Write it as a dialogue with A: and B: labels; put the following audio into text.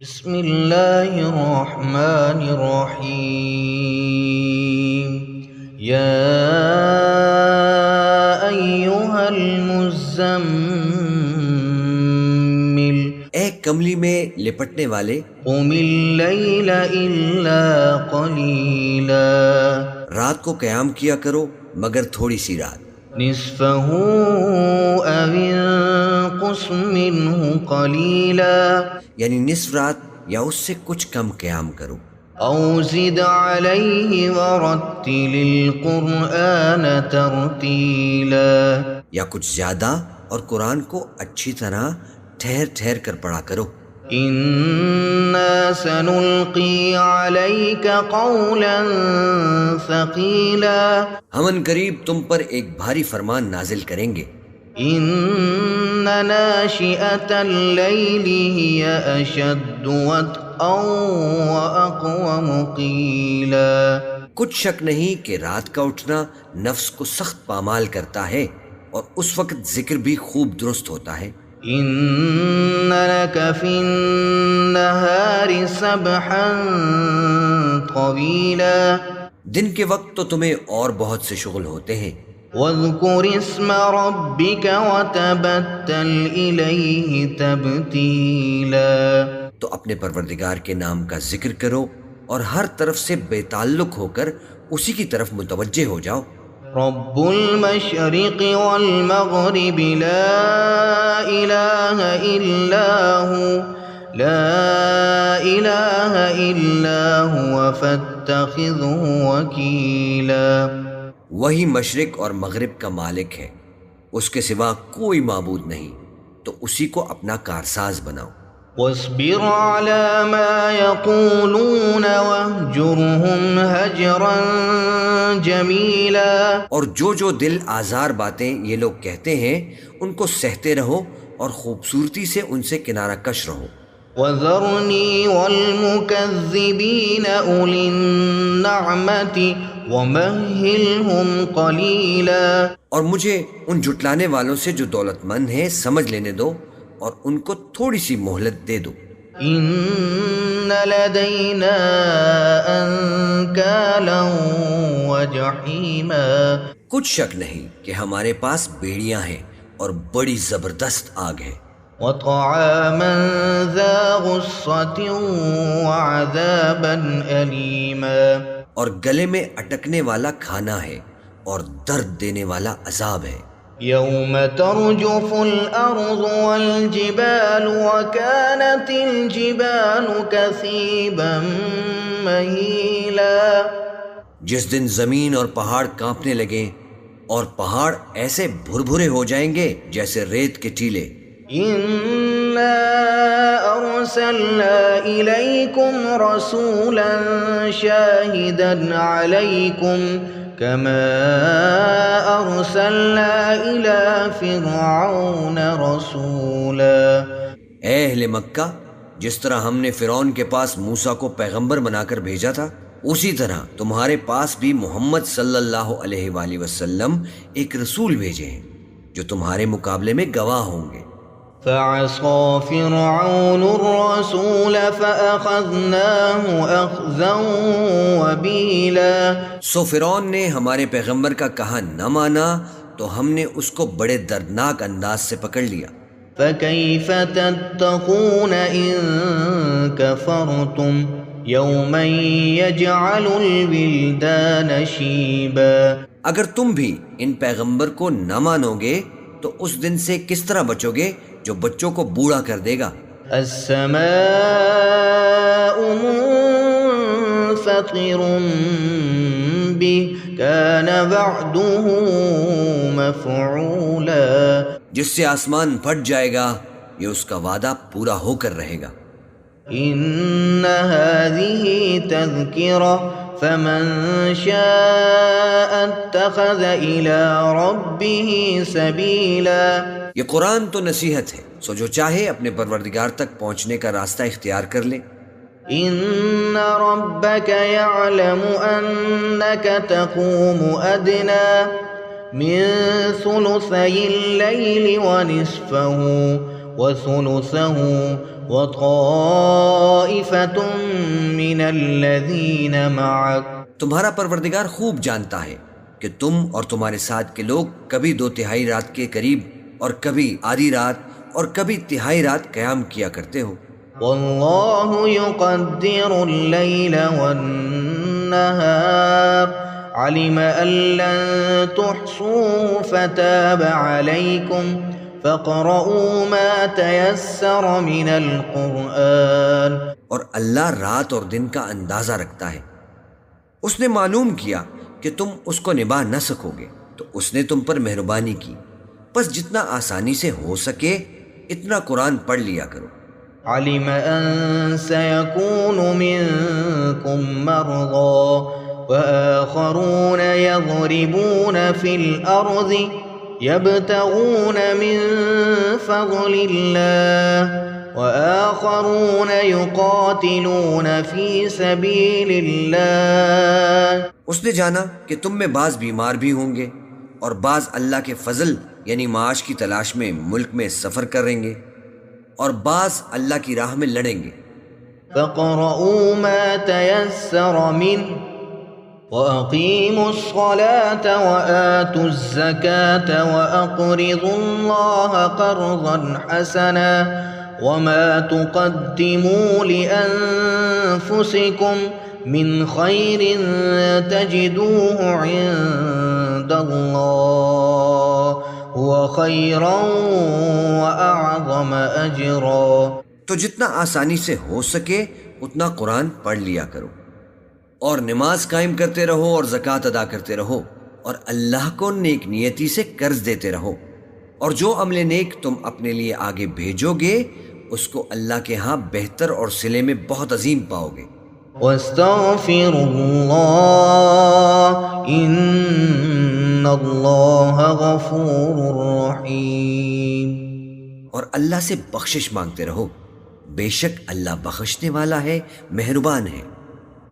A: بسم اللہ الرحمن الرحیم یا ایہا المزمل
B: اے کملی میں لپٹنے والے،
A: قم اللیل الا قلیلا
B: رات کو قیام کیا کرو مگر تھوڑی سی رات،
A: نصفہ او انقص منہ قلیلا
B: یعنی نصف رات یا اس سے کچھ کم قیام کرو،
A: او زد علیہ ورتل القرآن ترتیلا
B: یا کچھ زیادہ اور قرآن کو اچھی طرح ٹھہر ٹھہر کر پڑھا کرو۔
A: انا سنلقی علیک قولا ثقیلا
B: ہم ان قریب تم پر ایک بھاری فرمان نازل کریں گے۔
A: ان ناشئۃ اللیل ہی اشد وطئا واقوم قیلا
B: کچھ شک نہیں کہ رات کا اٹھنا نفس کو سخت پامال کرتا ہے اور اس وقت ذکر بھی خوب درست ہوتا ہے۔
A: ان لک فی النہار سبحا طویلا
B: دن کے وقت تو تمہیں اور بہت سے شغل ہوتے ہیں،
A: واذکر اسم ربک وتبتل الیہ تبتیلا
B: تو اپنے پروردگار کے نام کا ذکر کرو اور ہر طرف سے بے تعلق ہو کر اسی کی طرف متوجہ ہو جاؤ۔
A: رب المشرق والمغرب لا الہ الا هو فاتخذه وکیلا
B: وہی مشرق اور مغرب کا مالک ہے، اس کے سوا کوئی معبود نہیں، تو اسی کو اپنا کارساز بناؤ۔
A: واصبر على ما يقولون واهجرهم هجرا جمیلا
B: اور جو دل آزار باتیں یہ لوگ کہتے ہیں ان کو سہتے رہو اور خوبصورتی سے ان سے کنارہ کش رہو۔
A: وذرنی والمکذبین اولی النعمت ومہلہم قلیلا
B: اور مجھے ان جھٹلانے والوں سے جو دولت مند ہیں سمجھ لینے دو اور ان کو تھوڑی سی مہلت دے دو۔
A: ان لدینا انکالا وجحیما
B: کچھ شک نہیں کہ ہمارے پاس بیڑیاں ہیں اور بڑی زبردست آگ ہے،
A: وطعاما ذا غصة وعذابا أليما
B: اور گلے میں اٹکنے والا کھانا ہے اور درد دینے والا عذاب ہے۔
A: يوم ترجف الأرض والجبال وكانت الجبال كثيبا مهيلا
B: جس دن زمین اور پہاڑ کانپنے لگیں اور پہاڑ ایسے بھربھرے ہو جائیں گے جیسے ریت کے ٹیلے۔
A: إنا أرسلنا إليكم رسولا شاهدا عليكم كما أرسلنا إلى فرعون رسولا
B: اے اہل مکہ، جس طرح ہم نے فرعون کے پاس موسیٰ کو پیغمبر بنا کر بھیجا تھا، اسی طرح تمہارے پاس بھی محمد صلی اللہ علیہ وآلہ وسلم ایک رسول بھیجے ہیں جو تمہارے مقابلے میں گواہ ہوں گے۔
A: فعصى فرعون الرسول فأخذناه أخذا وبيلا
B: سو فرعون نے ہمارے پیغمبر کا کہا نہ مانا تو ہم نے اس کو بڑے دردناک انداز سے پکڑ لیا۔
A: فكيف تتقون إن كفرتم يوما يجعل الولدان شيبا
B: اگر تم بھی ان پیغمبر کو نہ مانو گے تو اس دن سے کس طرح بچو گے جو بچوں کو بوڑھا کر دے گا۔
A: السماء منفطر به كان وعده مفعولا
B: جس سے آسمان پھٹ جائے گا، یہ اس کا وعدہ پورا ہو کر رہے گا۔
A: ان هذه تذکرہ فمن شاء اتخذ الى ربه سبیلا
B: یہ قرآن تو نصیحت ہے، سو جو چاہے اپنے پروردگار تک پہنچنے کا راستہ اختیار کر لے۔
A: ان ربك يعلم انك تقوم ادنى من ثلثي الليل ونصفه وثلثه وطائفة من الذين معك.
B: تمہارا پروردگار خوب جانتا ہے کہ تم اور تمہارے ساتھ کے لوگ کبھی 2/3 رات کے قریب اور کبھی آدھی رات اور کبھی تہائی رات قیام کیا کرتے ہو.
A: واللہ یقدر اللیل والنہار علم ان لن تحصوه فتاب علیکم فاقرؤوا ما تیسر من القرآن.
B: اور اللہ رات اور دن کا اندازہ رکھتا ہے. اس نے معلوم کیا کہ تم اس کو نبھا نہ سکو گے تو اس نے تم پر مہربانی کی، بس جتنا آسانی سے ہو سکے اتنا قرآن پڑھ لیا کرو.
A: علم ان سيكون منكم مرضى وآخرون يضربون في الأرض يبتغون من فضل الله وآخرون يقاتلون في سبيل الله.
B: اس نے جانا کہ تم میں بعض بیمار بھی ہوں گے اور بعض اللہ کے فضل یعنی معاش کی تلاش میں ملک میں سفر کریں گے اور بعض اللہ کی راہ میں لڑیں گے.
A: فَاقْرَؤُوا مَا تَيَسَّرَ مِنْهُ وَأَقِيمُوا الصَّلَاةَ وَآتُوا الزَّكَاةَ وَأَقْرِضُوا اللَّهَ قَرْضًا حَسَنًا وَمَا تُقَدِّمُوا لِأَنفُسِكُمْ مِنْ خَيْرٍ تَجِدُوهُ عِندَ اللَّهِ هُوَ خَيْرًا وَأَعْظَمَ أَجْرًا.
B: تو جتنا آسانی سے ہو سکے اتنا قرآن پڑھ لیا کرو اور نماز قائم کرتے رہو اور زکوٰۃ ادا کرتے رہو اور اللہ کو نیک نیتی سے قرض دیتے رہو، اور جو عمل نیک تم اپنے لیے آگے بھیجو گے اس کو اللہ کے ہاں بہتر اور صلے میں بہت عظیم پاؤ گے.
A: وَاسْتَغْفِرُوا اللَّهَ إِنَّ اللَّهَ غَفُورٌ رَحِيمٌ.
B: اور اللہ سے بخشش مانگتے رہو، بے شک اللہ بخشنے والا ہے، مہربان ہے.